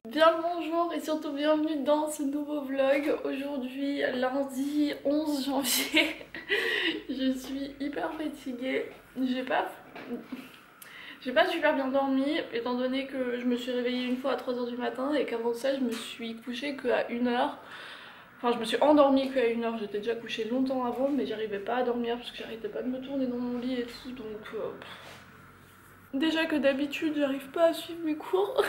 Bien le bonjour et surtout bienvenue dans ce nouveau vlog. Aujourd'hui, lundi 11 janvier, je suis hyper fatiguée. J'ai pas super bien dormi étant donné que je me suis réveillée une fois à 3h du matin et qu'avant ça je me suis couchée qu'à 1h. Enfin, je me suis endormie qu'à 1h, j'étais déjà couchée longtemps avant mais j'arrivais pas à dormir parce que j'arrêtais pas de me tourner dans mon lit et tout donc... Déjà que d'habitude j'arrive pas à suivre mes cours.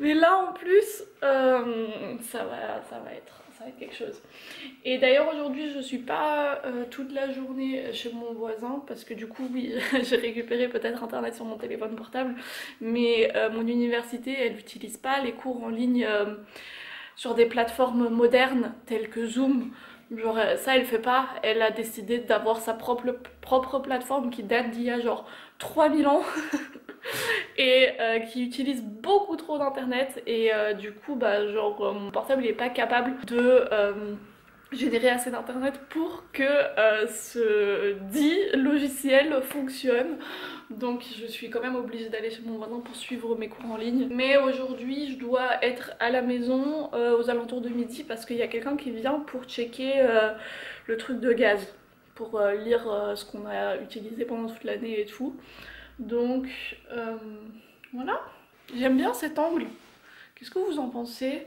Mais là en plus, ça va être quelque chose. Et d'ailleurs aujourd'hui je suis pas toute la journée chez mon voisin parce que du coup oui j'ai récupéré peut-être internet sur mon téléphone portable, mais mon université elle n'utilise pas les cours en ligne sur des plateformes modernes telles que Zoom. Genre ça elle fait pas, elle a décidé d'avoir sa propre plateforme qui date d'il y a genre 3000 ans et qui utilise beaucoup trop d'internet et du coup bah genre mon portable il est pas capable de générer assez d'internet pour que ce dit logiciel fonctionne. Donc je suis quand même obligée d'aller chez mon voisin pour suivre mes cours en ligne. Mais aujourd'hui je dois être à la maison aux alentours de midi parce qu'il y a quelqu'un qui vient pour checker le truc de gaz, pour lire ce qu'on a utilisé pendant toute l'année et tout. Donc voilà, j'aime bien cet angle. Qu'est-ce que vous en pensez?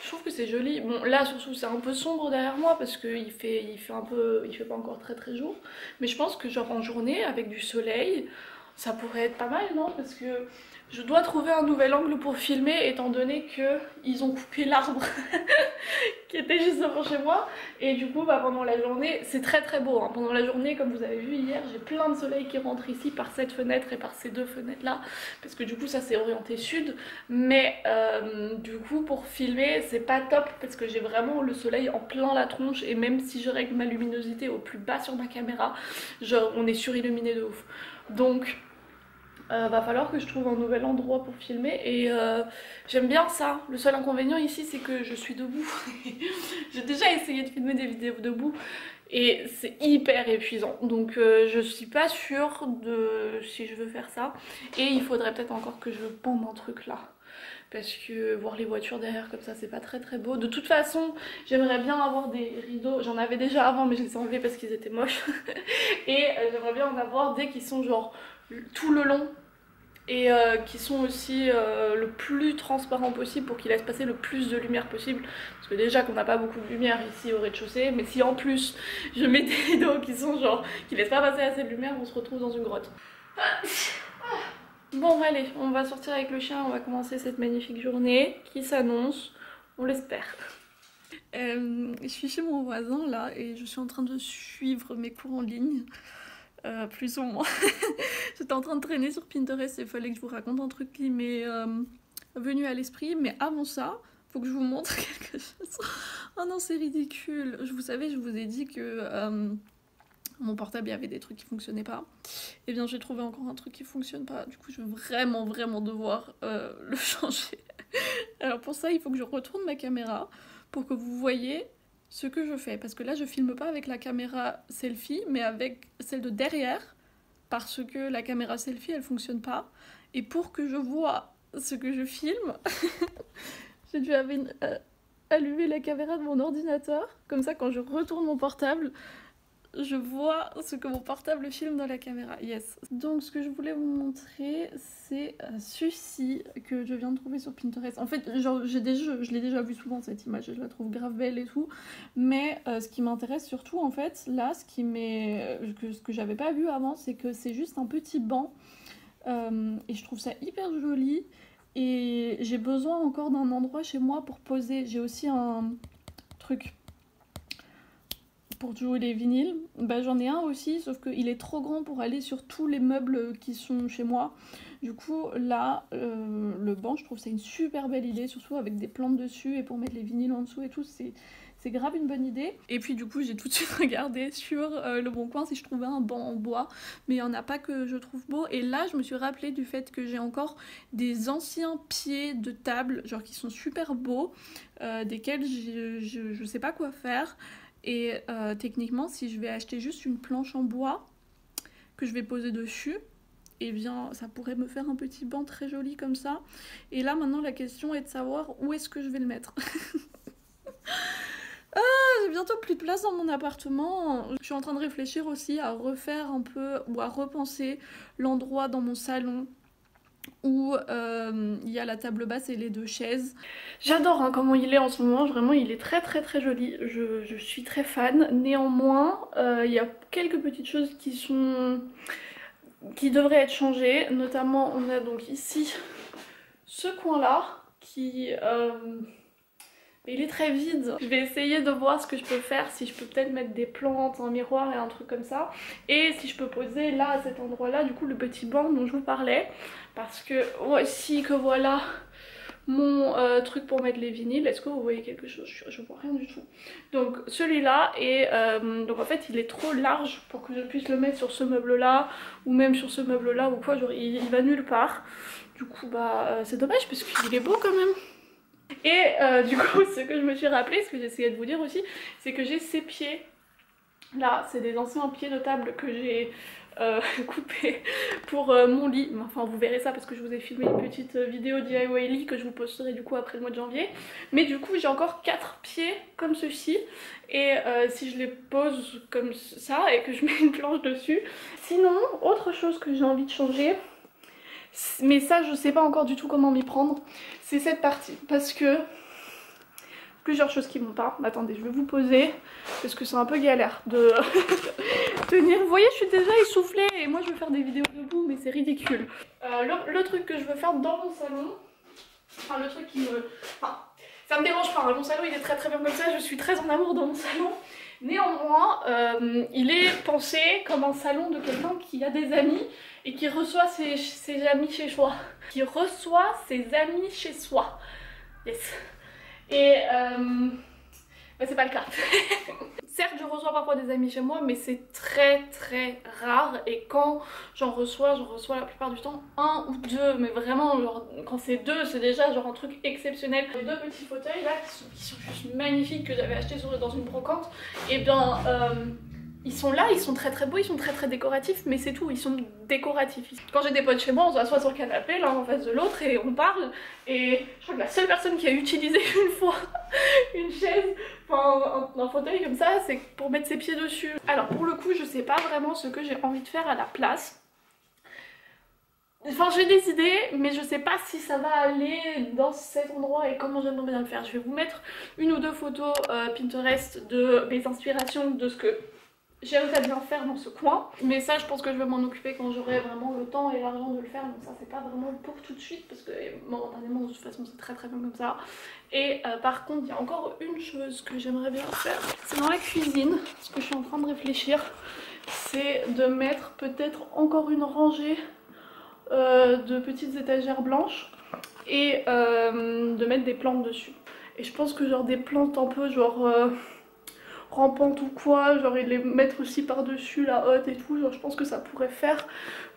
Je trouve que c'est joli. Bon là surtout c'est un peu sombre derrière moi parce qu'il fait un peu, il fait pas encore très jour. Mais je pense que genre en journée avec du soleil, ça pourrait être pas mal, non? Parce que je dois trouver un nouvel angle pour filmer étant donné que ils ont coupé l'arbre qui était juste devant chez moi. Et du coup bah, pendant la journée, c'est très beau hein. Pendant la journée comme vous avez vu hier, j'ai plein de soleil qui rentre ici par cette fenêtre et par ces deux fenêtres là. Parce que du coup ça c'est orienté sud. Mais du coup pour filmer c'est pas top parce que j'ai vraiment le soleil en plein la tronche. Et même si je règle ma luminosité au plus bas sur ma caméra, genre on est surilluminé de ouf. Donc va falloir que je trouve un nouvel endroit pour filmer et j'aime bien ça. Le seul inconvénient ici c'est que je suis debout. J'ai déjà essayé de filmer des vidéos debout et c'est hyper épuisant. Donc je suis pas sûre de si je veux faire ça. Et il faudrait peut-être encore que je pende un truc là. Parce que voir les voitures derrière comme ça c'est pas très beau. De toute façon j'aimerais bien avoir des rideaux. J'en avais déjà avant mais je les ai enlevés parce qu'ils étaient moches. Et j'aimerais bien en avoir des qui sont genre tout le long et qui sont aussi le plus transparent possible pour qu'ils laissent passer le plus de lumière possible parce que déjà qu'on n'a pas beaucoup de lumière ici au rez-de-chaussée, mais si en plus je mets des rideaux qui sont genre qui laissent pas passer assez de lumière, on se retrouve dans une grotte. Bon allez, on va sortir avec le chien, on va commencer cette magnifique journée qui s'annonce, on l'espère. Je suis chez mon voisin là et je suis en train de suivre mes cours en ligne. Plus ou moins. J'étais en train de traîner sur Pinterest et il fallait que je vous raconte un truc qui m'est venu à l'esprit. Mais avant ça, faut que je vous montre quelque chose. Oh non, c'est ridicule. Vous savez, je vous ai dit que mon portable, il y avait des trucs qui fonctionnaient pas. Et bien, j'ai trouvé encore un truc qui fonctionne pas. Du coup, je vais vraiment devoir le changer. Alors pour ça, il faut que je retourne ma caméra pour que vous voyez ce que je fais. Parce que là, je filme pas avec la caméra selfie, mais avec celle de derrière. Parce que la caméra selfie, elle fonctionne pas. Et pour que je vois ce que je filme, j'ai dû allumer la caméra de mon ordinateur. Comme ça, quand je retourne mon portable, je vois ce que mon portable filme dans la caméra. Yes. Donc ce que je voulais vous montrer, c'est celui-ci que je viens de trouver sur Pinterest. En fait, genre, je l'ai déjà vu souvent cette image, je la trouve grave belle et tout. Mais ce qui m'intéresse surtout, en fait, là, ce que j'avais pas vu avant, c'est que c'est juste un petit banc. Et je trouve ça hyper joli. Et j'ai besoin encore d'un endroit chez moi pour poser. J'ai aussi un truc pour jouer les vinyles, bah, j'en ai un aussi, sauf qu'il est trop grand pour aller sur tous les meubles qui sont chez moi. Du coup, là, le banc, je trouve ça une super belle idée, surtout avec des plantes dessus et pour mettre les vinyles en dessous et tout, c'est grave une bonne idée. Et puis du coup, j'ai tout de suite regardé sur Le Bon Coin si je trouvais un banc en bois, mais il n'y en a pas que je trouve beau. Et là, je me suis rappelé du fait que j'ai encore des anciens pieds de table, genre qui sont super beaux, desquels je sais pas quoi faire. Et techniquement, si je vais acheter juste une planche en bois que je vais poser dessus, et bien ça pourrait me faire un petit banc très joli comme ça. Et là maintenant la question est de savoir où est-ce que je vais le mettre. J'ai bientôt plus de place dans mon appartement. Je suis en train de réfléchir aussi à refaire un peu ou à repenser l'endroit dans mon salon où il y a la table basse et les 2 chaises. J'adore hein, comment il est en ce moment, vraiment il est très très très joli, je suis très fan. Néanmoins, il y a quelques petites choses qui devraient être changées, notamment on a donc ici ce coin là qui... il est très vide. Je vais essayer de voir ce que je peux faire, si je peux peut-être mettre des plantes, un miroir et un truc comme ça. Et si je peux poser là, à cet endroit-là, du coup le petit banc dont je vous parlais. Parce que voici que voilà mon truc pour mettre les vinyles. Est-ce que vous voyez quelque chose? Je vois rien du tout. Donc celui-là, et donc en fait il est trop large pour que je puisse le mettre sur ce meuble-là, ou même sur ce meuble-là, ou quoi, genre il va nulle part. Du coup bah c'est dommage parce qu'il est beau quand même. Et du coup ce que je me suis rappelé, ce que j'essayais de vous dire aussi, c'est que j'ai ces pieds là, c'est des anciens pieds de table que j'ai coupés pour mon lit. Enfin vous verrez ça parce que je vous ai filmé une petite vidéo DIY lit que je vous posterai du coup après le mois de janvier. Mais du coup j'ai encore 4 pieds comme ceci, et si je les pose comme ça et que je mets une planche dessus. Sinon autre chose que j'ai envie de changer, mais ça je sais pas encore du tout comment m'y prendre, c'est cette partie, parce que plusieurs choses qui vont pas. Attendez, je vais vous poser parce que c'est un peu galère de tenir. Vous voyez, je suis déjà essoufflée et moi je veux faire des vidéos debout, mais c'est ridicule. Le truc que je veux faire dans mon salon, enfin le truc qui me... Enfin, ça me dérange pas, hein. Mon salon il est très très bien comme ça, je suis très en amour dans mon salon. Néanmoins, il est pensé comme un salon de quelqu'un qui a des amis et qui reçoit ses amis chez soi. Qui reçoit ses amis chez soi. Yes. Et bah c'est pas le cas. Certes je reçois parfois des amis chez moi, mais c'est très très rare, et quand j'en reçois la plupart du temps 1 ou 2, mais vraiment genre quand c'est 2 c'est déjà genre un truc exceptionnel. Les 2 petits fauteuils là qui sont juste magnifiques, que j'avais acheté dans une brocante, et bien ils sont là, ils sont très très beaux, ils sont très très décoratifs, mais c'est tout, ils sont décoratifs. Quand j'ai des potes chez moi, on s'assoit sur le canapé, l'un en face de l'autre, et on parle. Et je crois que la seule personne qui a utilisé une fois une chaise, enfin un fauteuil comme ça, c'est pour mettre ses pieds dessus. Alors pour le coup, je sais pas vraiment ce que j'ai envie de faire à la place. Enfin j'ai des idées, mais je sais pas si ça va aller dans cet endroit et comment j'aimerais bien le faire. Je vais vous mettre 1 ou 2 photos Pinterest de mes inspirations, de ce que j'aimerais bien faire dans ce coin, mais ça je pense que je vais m'en occuper quand j'aurai vraiment le temps et l'argent de le faire, donc ça c'est pas vraiment pour tout de suite parce que momentanément de toute façon c'est très très bien comme ça. Et par contre il y a encore une chose que j'aimerais bien faire, c'est dans la cuisine. Ce que je suis en train de réfléchir, c'est de mettre peut-être encore une rangée de petites étagères blanches et de mettre des plantes dessus. Et je pense que genre des plantes un peu genre rampantes ou quoi, genre et les mettre aussi par dessus la hotte et tout, genre je pense que ça pourrait faire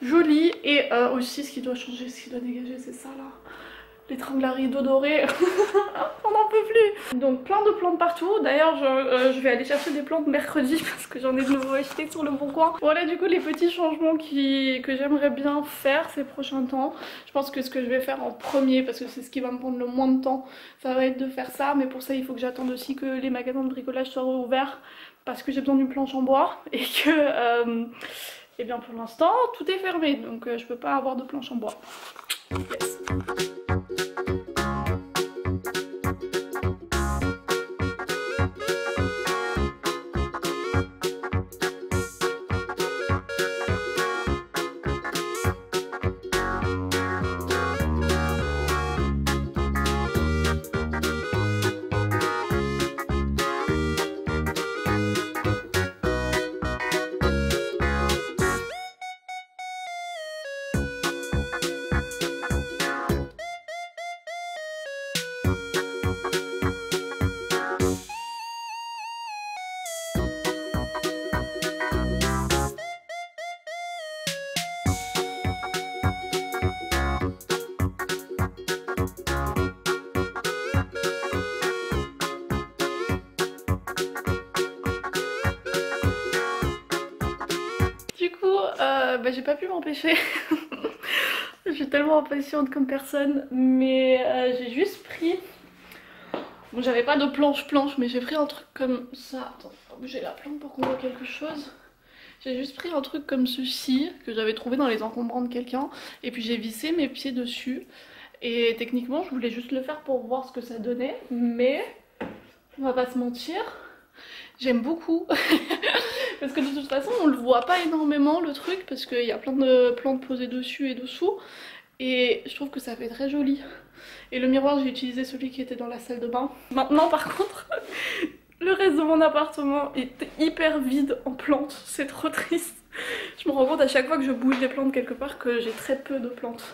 joli. Et aussi ce qui doit changer, ce qui doit dégager, c'est ça là, l'étringle à rideau doré. On n'en peut plus. Donc plein de plantes partout. D'ailleurs je vais aller chercher des plantes mercredi parce que j'en ai de nouveau acheté sur le bon coin. Voilà du coup les petits changements que j'aimerais bien faire ces prochains temps. Je pense que ce que je vais faire en premier, parce que c'est ce qui va me prendre le moins de temps, ça va être de faire ça. Mais pour ça il faut que j'attende aussi que les magasins de bricolage soient ouverts, parce que j'ai besoin d'une planche en bois et que et bien pour l'instant tout est fermé, donc je peux pas avoir de planche en bois. Yes. J'ai pas pu m'empêcher tellement impatiente comme personne, mais j'ai juste pris... Bon, j'avais pas de planche mais j'ai pris un truc comme ça. Attends, on va bouger la plante pour qu'on voit quelque chose. J'ai juste pris un truc comme ceci que j'avais trouvé dans les encombrants de quelqu'un et puis j'ai vissé mes pieds dessus. Et techniquement je voulais juste le faire pour voir ce que ça donnait, mais on va pas se mentir, j'aime beaucoup. Parce que de toute façon on le voit pas énormément le truc parce qu'il y a plein de plantes posées dessus et dessous. Et je trouve que ça fait très joli. Et le miroir, j'ai utilisé celui qui était dans la salle de bain. Maintenant par contre, le reste de mon appartement est hyper vide en plantes. C'est trop triste. Je me rends compte à chaque fois que je bouge les plantes quelque part que j'ai très peu de plantes.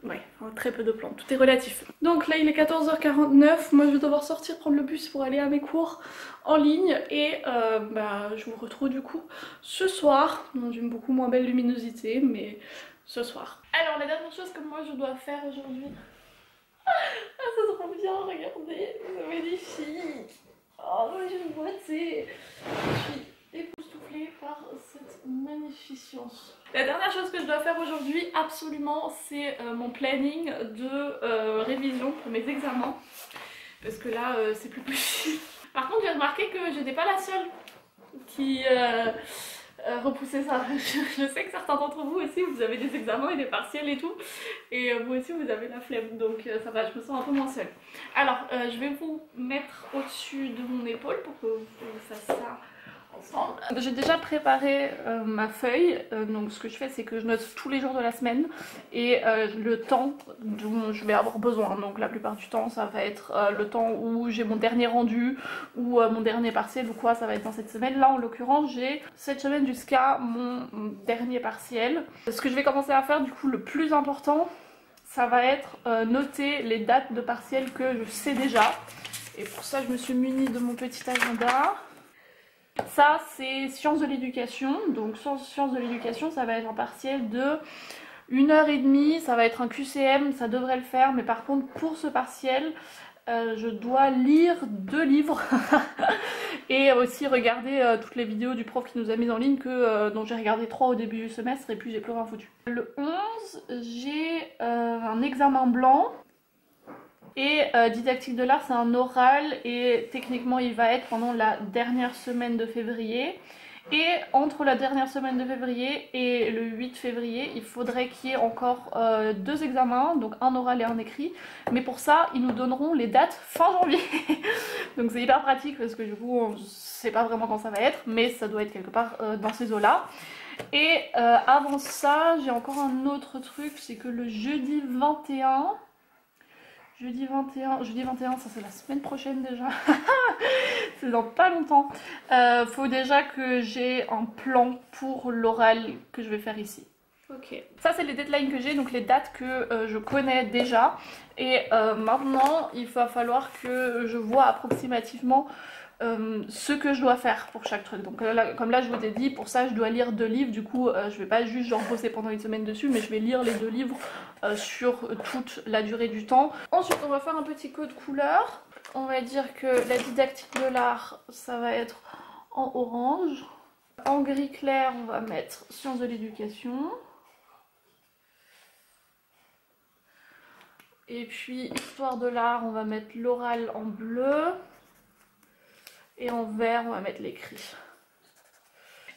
Ouais, enfin, très peu de plantes, tout est relatif. Donc là il est 14h49, moi je vais devoir sortir prendre le bus pour aller à mes cours en ligne. Et je vous retrouve du coup ce soir. J'ai une beaucoup moins belle luminosité, mais ce soir. Alors la dernière chose que moi je dois faire aujourd'hui... Ah, ça se rend bien, regardez, c'est magnifique. Oh, j'ai une boîtier. Je suis époustouflée par cette magnificence. La dernière chose que je dois faire aujourd'hui, absolument, c'est mon planning de révision pour mes examens. Parce que là, c'est plus possible. Par contre, j'ai remarqué que j'étais pas la seule qui repoussait ça. Je sais que certains d'entre vous aussi, vous avez des examens et des partiels et tout. Et vous aussi, vous avez la flemme. Donc ça va, je me sens un peu moins seule. Alors, je vais vous mettre au-dessus de mon épaule pour que vous fassiez ça ensemble. J'ai déjà préparé ma feuille, donc ce que je fais c'est que je note tous les jours de la semaine et le temps dont je vais avoir besoin. Donc la plupart du temps ça va être le temps où j'ai mon dernier rendu ou mon dernier partiel ou quoi, ça va être dans cette semaine. Là en l'occurrence j'ai cette semaine jusqu'à mon dernier partiel. Ce que je vais commencer à faire du coup, le plus important, ça va être noter les dates de partiel que je sais déjà. Et pour ça je me suis munie de mon petit agenda. Ça c'est sciences de l'éducation, donc sciences de l'éducation ça va être un partiel de 1h30, ça va être un QCM, ça devrait le faire, mais par contre pour ce partiel je dois lire 2 livres et aussi regarder toutes les vidéos du prof qui nous a mis en ligne dont j'ai regardé 3 au début du semestre et puis j'ai plus rien foutu. Le 11 j'ai un examen blanc. Et didactique de l'art c'est un oral et techniquement il va être pendant la dernière semaine de février. Et entre la dernière semaine de février et le 8 février il faudrait qu'il y ait encore 2 examens, donc un oral et un écrit. Mais pour ça ils nous donneront les dates fin janvier. Donc c'est hyper pratique parce que du coup on sait pas vraiment quand ça va être, mais ça doit être quelque part dans ces eaux là. Et avant ça j'ai encore un autre truc, c'est que le jeudi 21... Jeudi 21, ça c'est la semaine prochaine déjà. C'est dans pas longtemps. Faut déjà que j'ai un plan pour l'oral que je vais faire ici. Ok. Ça c'est les deadlines que j'ai, donc les dates que je connais déjà. Et maintenant il va falloir que je vois approximativement ce que je dois faire pour chaque truc. Donc là, comme là je vous ai dit, pour ça je dois lire 2 livres, du coup je vais pas juste genre bosser pendant une semaine dessus, mais je vais lire les 2 livres sur toute la durée du temps. Ensuite on va faire un petit code couleur. On va dire que la didactique de l'art ça va être en orange. En gris clair on va mettre sciences de l'éducation. Et puis histoire de l'art on va mettre l'oral en bleu. Et en vert on va mettre l'écrit.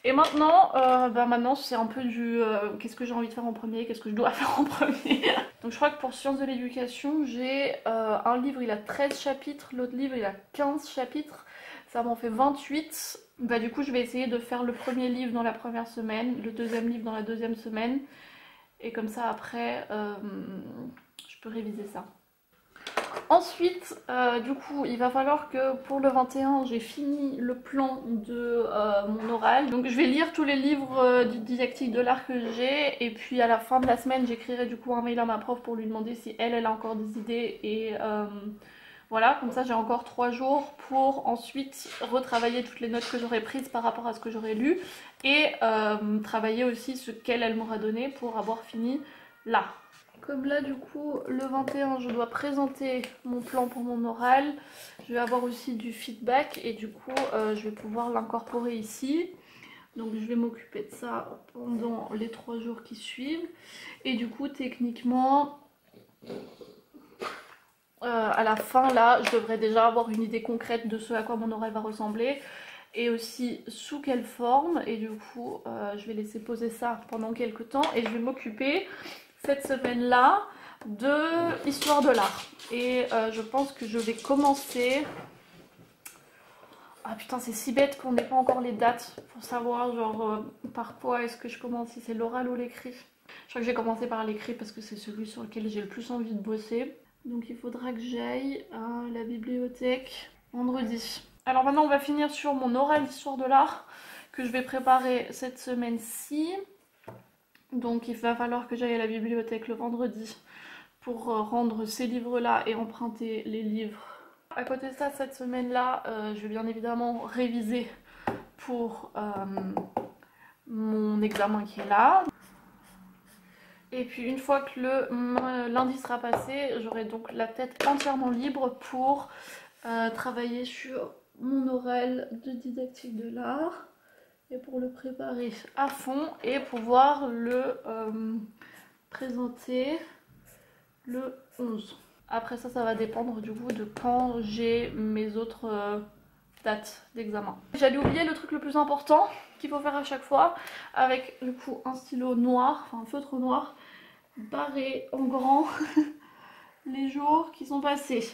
Et maintenant, maintenant c'est un peu du qu'est-ce que j'ai envie de faire en premier, qu'est-ce que je dois faire en premier. Donc je crois que pour sciences de l'éducation j'ai un livre il a 13 chapitres, l'autre livre il a 15 chapitres, ça m'en fait 28. Bah du coup je vais essayer de faire le premier livre dans la première semaine, le deuxième livre dans la deuxième semaine. Et comme ça après je peux réviser ça. Ensuite, du coup, il va falloir que pour le 21, j'ai fini le plan de mon oral. Donc je vais lire tous les livres didactiques de l'art que j'ai. Et puis à la fin de la semaine, j'écrirai du coup un mail à ma prof pour lui demander si elle a encore des idées. Et voilà, comme ça j'ai encore 3 jours pour ensuite retravailler toutes les notes que j'aurais prises par rapport à ce que j'aurais lu. Et travailler aussi ce qu'elle m'aura donné pour avoir fini là. Comme là du coup le 21 je dois présenter mon plan pour mon oral, je vais avoir aussi du feedback et du coup je vais pouvoir l'incorporer ici. Donc je vais m'occuper de ça pendant les 3 jours qui suivent. Et du coup techniquement à la fin là je devrais déjà avoir une idée concrète de ce à quoi mon oreille va ressembler. Et aussi sous quelle forme. Et du coup je vais laisser poser ça pendant quelques temps. Et je vais m'occuper cette semaine là de l'histoire de l'art. Et je pense que je vais commencer... Ah putain, c'est si bête qu'on n'ait pas encore les dates pour savoir genre par quoi est-ce que je commence, si c'est l'oral ou l'écrit. Je crois que j'ai commencé par l'écrit parce que c'est celui sur lequel j'ai le plus envie de bosser. Donc il faudra que j'aille à la bibliothèque vendredi. Alors maintenant on va finir sur mon oral d'histoire de l'art que je vais préparer cette semaine-ci. Donc il va falloir que j'aille à la bibliothèque le vendredi pour rendre ces livres-là et emprunter les livres. À côté de ça, cette semaine-là, je vais bien évidemment réviser pour mon examen qui est là. Et puis une fois que le lundi sera passé, j'aurai donc la tête entièrement libre pour travailler sur mon oral de didactique de l'art et pour le préparer à fond et pouvoir le présenter le 11. Après ça, ça va dépendre du coup de quand j'ai mes autres dates d'examen. J'allais oublier le truc le plus important qu'il faut faire à chaque fois, avec du coup un stylo noir, enfin un feutre noir, barrer en grand les jours qui sont passés.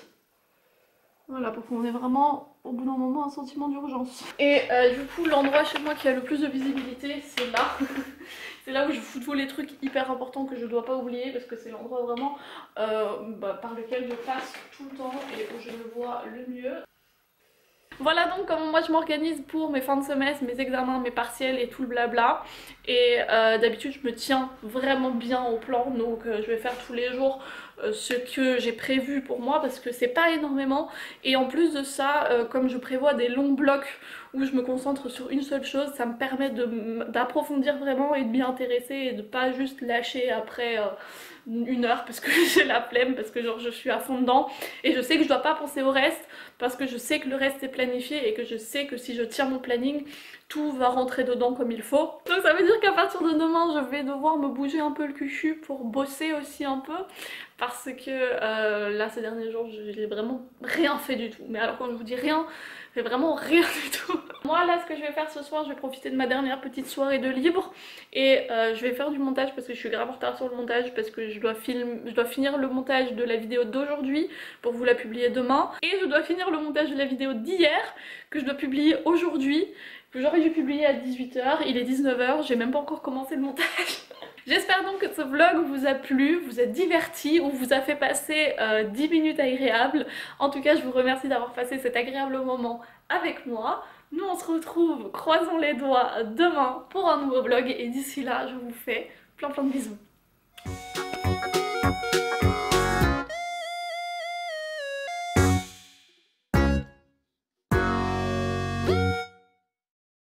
Voilà, pour qu'on ait vraiment au bout d'un moment un sentiment d'urgence. Et du coup l'endroit chez moi qui a le plus de visibilité, c'est là. C'est là où je fous tous les trucs hyper importants que je dois pas oublier parce que c'est l'endroit vraiment par lequel je passe tout le temps et où je le vois le mieux. Voilà donc comment moi je m'organise pour mes fins de semestre, mes examens, mes partiels et tout le blabla. Et d'habitude je me tiens vraiment bien au plan, donc je vais faire tous les jours ce que j'ai prévu pour moi parce que c'est pas énormément. Et en plus de ça, comme je prévois des longs blocs où je me concentre sur une seule chose, ça me permet d'approfondir vraiment et de m'y intéresser et de pas juste lâcher après 1 heure parce que j'ai la flemme, parce que genre je suis à fond dedans et je sais que je dois pas penser au reste parce que je sais que le reste est planifié et que je sais que si je tiens mon planning, tout va rentrer dedans comme il faut. Donc ça veut dire qu'à partir de demain, je vais devoir me bouger un peu le cul pour bosser aussi un peu parce que là ces derniers jours, j'ai vraiment rien fait du tout. Mais alors quand je vous dis rien, c'est vraiment rien du tout. Moi là ce que je vais faire ce soir, je vais profiter de ma dernière petite soirée de libre et je vais faire du montage parce que je suis grave en retard sur le montage parce que je dois finir le montage de la vidéo d'aujourd'hui pour vous la publier demain et je dois finir le montage de la vidéo d'hier que je dois publier aujourd'hui, que j'aurais dû publier à 18 h, il est 19 h, j'ai même pas encore commencé le montage. J'espère donc que ce vlog vous a plu, vous a diverti ou vous a fait passer 10 minutes agréables. En tout cas, je vous remercie d'avoir passé cet agréable moment avec moi. Nous, on se retrouve, croisons les doigts, demain pour un nouveau vlog. Et d'ici là, je vous fais plein de bisous.